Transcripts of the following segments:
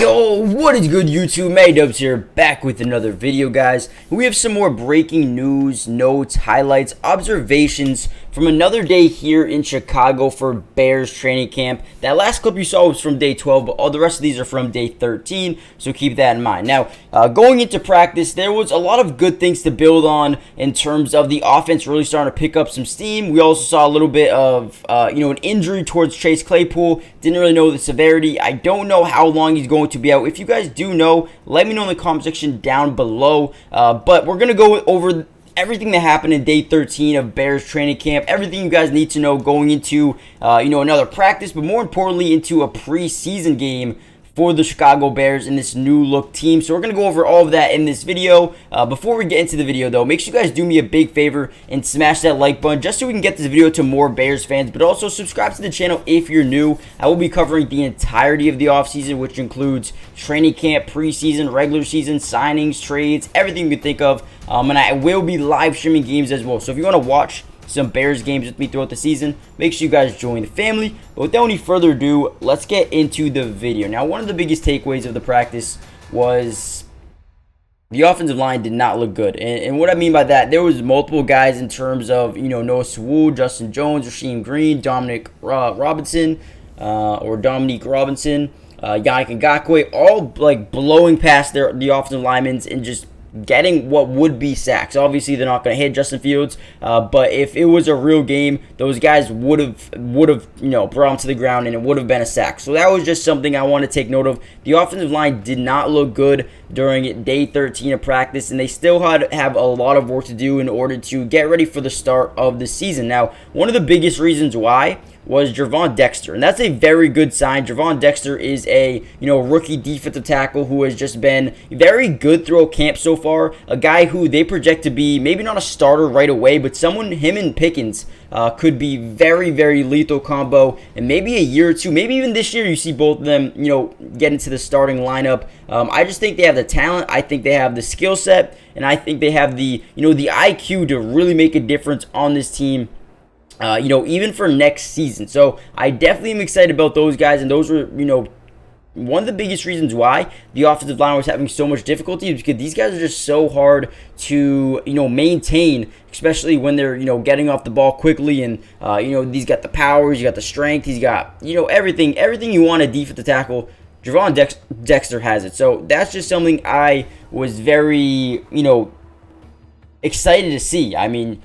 Yo, what is good YouTube? Maydubs here, back with another video, guys. We have some more breaking news, notes, highlights, observations from another day here in Chicago for Bears training camp. That last clip you saw was from day 12, but all the rest of these are from day 13, so keep that in mind. Now, going into practice, there was a lot of good things to build on in terms of the offense really starting to pick up some steam. We also saw a little bit of, an injury towards Chase Claypool. Didn't really know the severity. I don't know how long he's going to be out. If you guys do know, let me know in the comment section down below. But we're going to go over everything that happened in day 13 of Bears training camp, everything you guys need to know going into, another practice, but more importantly, into a preseason game for the Chicago Bears in this new look team. So we're going to go over all of that in this video. Before we get into the video though, make sure you guys do me a big favor and smash that like button just so we can get this video to more Bears fans, but also subscribe to the channel if you're new. I will be covering the entirety of the offseason, which includes training camp, preseason, regular season, signings, trades, everything you can think of. And I will be live streaming games as well. So if you want to watch some Bears games with me throughout the season, make sure you guys join the family. But without any further ado, let's get into the video. Now, one of the biggest takeaways of the practice was the offensive line did not look good. And what I mean by that, there was multiple guys in terms of, Noah Sewell, Justin Jones, Rasheem Green, Dominique Robinson, Yannick Ngakoue, all like blowing past the offensive linemen and just getting what would be sacks. Obviously, they're not going to hit Justin Fields, but if it was a real game, those guys would have brought him to the ground, and it would have been a sack. So that was just something I want to take note of. The offensive line did not look good during day 13 of practice, and they still have a lot of work to do in order to get ready for the start of the season. Now, one of the biggest reasons why was Gervon Dexter, and that's a very good sign. Gervon Dexter is a rookie defensive tackle who has just been very good throughout camp so far. A guy who they project to be maybe not a starter right away, but someone, him and Pickens, could be very, very lethal combo. And maybe a year or two, maybe even this year, you see both of them get into the starting lineup. I just think they have the talent. I think they have the skill set, and I think they have the the IQ to really make a difference on this team. Even for next season. So I definitely am excited about those guys, and those were, one of the biggest reasons why the offensive line was having so much difficulty is because these guys are just so hard to, maintain, especially when they're, getting off the ball quickly, and, he's got the powers, you got the strength, he's got, everything you want a defensive tackle. Gervon Dexter has it. So that's just something I was very, excited to see. I mean,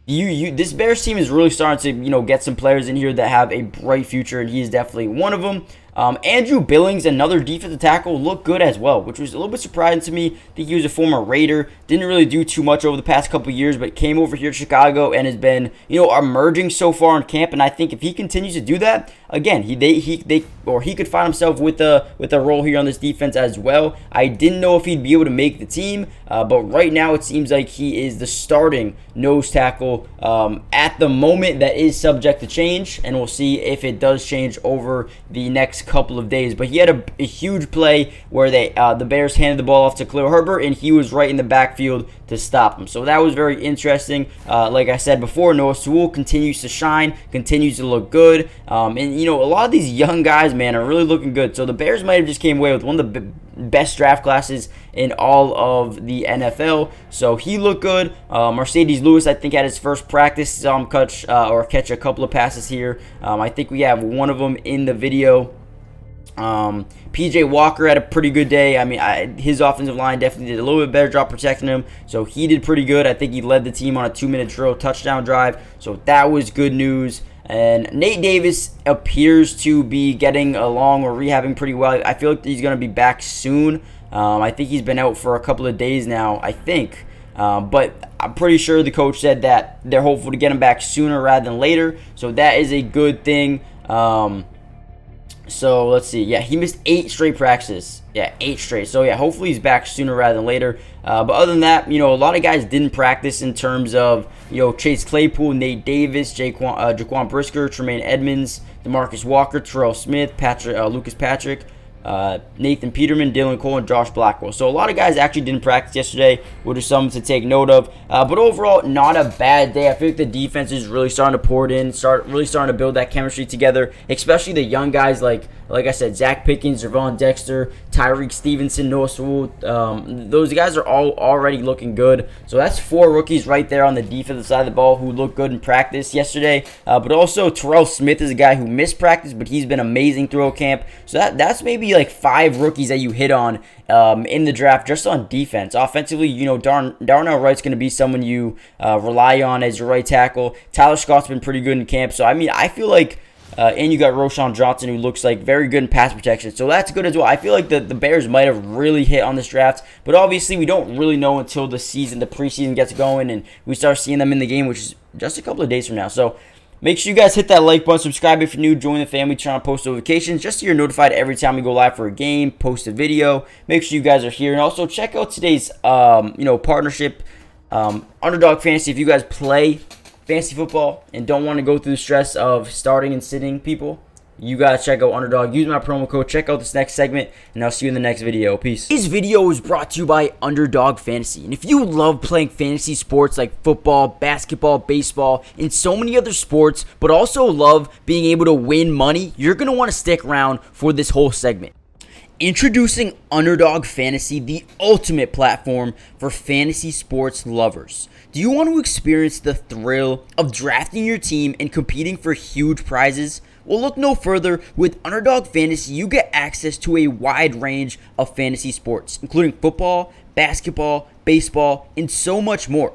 this Bears team is really starting to, get some players in here that have a bright future, and he is definitely one of them. Andrew Billings, another defensive tackle, looked good as well, which was a little bit surprising to me. I think he was a former Raider, didn't really do too much over the past couple of years, but came over here to Chicago and has been, emerging so far in camp. And I think if he continues to do that, again, he could find himself with a role here on this defense as well. I didn't know if he'd be able to make the team, but right now it seems like he is the starting nose tackle at the moment. That is subject to change, and we'll see if it does change over the next couple of days. But he had a huge play where the Bears handed the ball off to Khalil Herbert, and he was right in the backfield to stop him. So that was very interesting. Like I said before, Noah Sewell continues to shine, continues to look good, and a lot of these young guys, man, are really looking good. So the Bears might have just came away with one of the best draft classes in all of the NFL. So he looked good. Mercedes Lewis, I think, had his first practice. Saw him catch a couple of passes here. I think we have one of them in the video. PJ Walker had a pretty good day. I mean, his offensive line definitely did a little bit better job protecting him, so he did pretty good. I think he led the team on a 2-minute drill touchdown drive, so that was good news. And Nate Davis appears to be getting along or rehabbing pretty well. I feel like he's going to be back soon. I think he's been out for a couple of days now, I think. But I'm pretty sure the coach said that they're hopeful to get him back sooner rather than later, so that is a good thing. So let's see. Yeah, he missed 8 straight practices. Yeah, 8 straight. So yeah, hopefully he's back sooner rather than later. But other than that, a lot of guys didn't practice in terms of, Chase Claypool, Nate Davis, Jaquan Brisker, Tremaine Edmonds, DeMarcus Walker, Terrell Smith, Lucas Patrick, Nathan Peterman, Dylan Cole, and Josh Blackwell. So a lot of guys actually didn't practice yesterday, which is something to take note of. But overall, not a bad day. I feel like the defense is really starting to pour it in, really starting to build that chemistry together, especially the young guys like Like I said, Zach Pickens, Javon Dexter, Tyreek Stevenson, Noah Sewell, those guys are all already looking good. So that's 4 rookies right there on the defensive side of the ball who looked good in practice yesterday. But also Terrell Smith is a guy who missed practice, but he's been amazing throughout camp. So that's maybe like 5 rookies that you hit on in the draft just on defense. Offensively, Darnell Wright's going to be someone you rely on as your right tackle. Tyler Scott's been pretty good in camp. So, I mean, I feel like and you got Roschon Johnson, who looks like very good in pass protection. So that's good as well. I feel like the Bears might have really hit on this draft. But obviously, we don't really know until the preseason gets going, and we start seeing them in the game, which is just a couple of days from now. So make sure you guys hit that like button, subscribe if you're new, join the family, turn on post notifications just so you're notified every time we go live for a game, post a video. Make sure you guys are here. And also check out today's partnership, Underdog Fantasy. If you guys play fantasy football and don't want to go through the stress of starting and sitting people, you gotta check out Underdog. Use my promo code. Check out this next segment, and I'll see you in the next video. Peace. This video is brought to you by Underdog Fantasy. And if you love playing fantasy sports like football, basketball, baseball, and so many other sports, but also love being able to win money, you're gonna want to stick around for this whole segment. Introducing Underdog Fantasy, the ultimate platform for fantasy sports lovers. Do you want to experience the thrill of drafting your team and competing for huge prizes? Well, look no further. With Underdog Fantasy, you get access to a wide range of fantasy sports, including football, basketball, baseball, and so much more.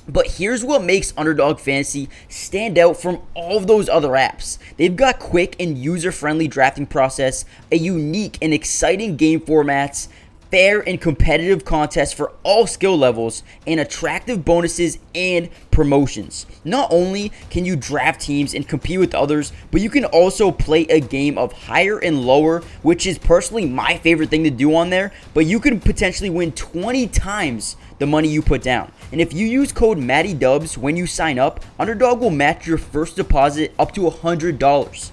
But here's what makes Underdog Fantasy stand out from all of those other apps. They've got quick and user-friendly drafting process, a unique and exciting game formats, fair and competitive contests for all skill levels, and attractive bonuses and promotions. Not only can you draft teams and compete with others, but you can also play a game of higher and lower, which is personally my favorite thing to do on there, but you can potentially win 20 times the money you put down. And if you use code MattyDubs when you sign up, Underdog will match your first deposit up to $100.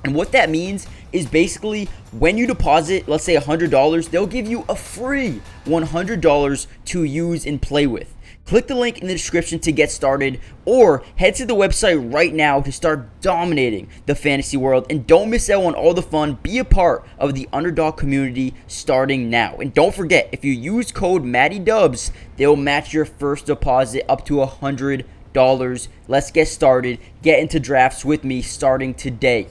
And what that means is basically when you deposit, let's say $100, they'll give you a free $100 to use and play with. Click the link in the description to get started, or head to the website right now to start dominating the fantasy world. And don't miss out on all the fun. Be a part of the Underdog community starting now. And don't forget, if you use code MattyDubs, they'll match your first deposit up to $100. Let's get started. Get into drafts with me starting today.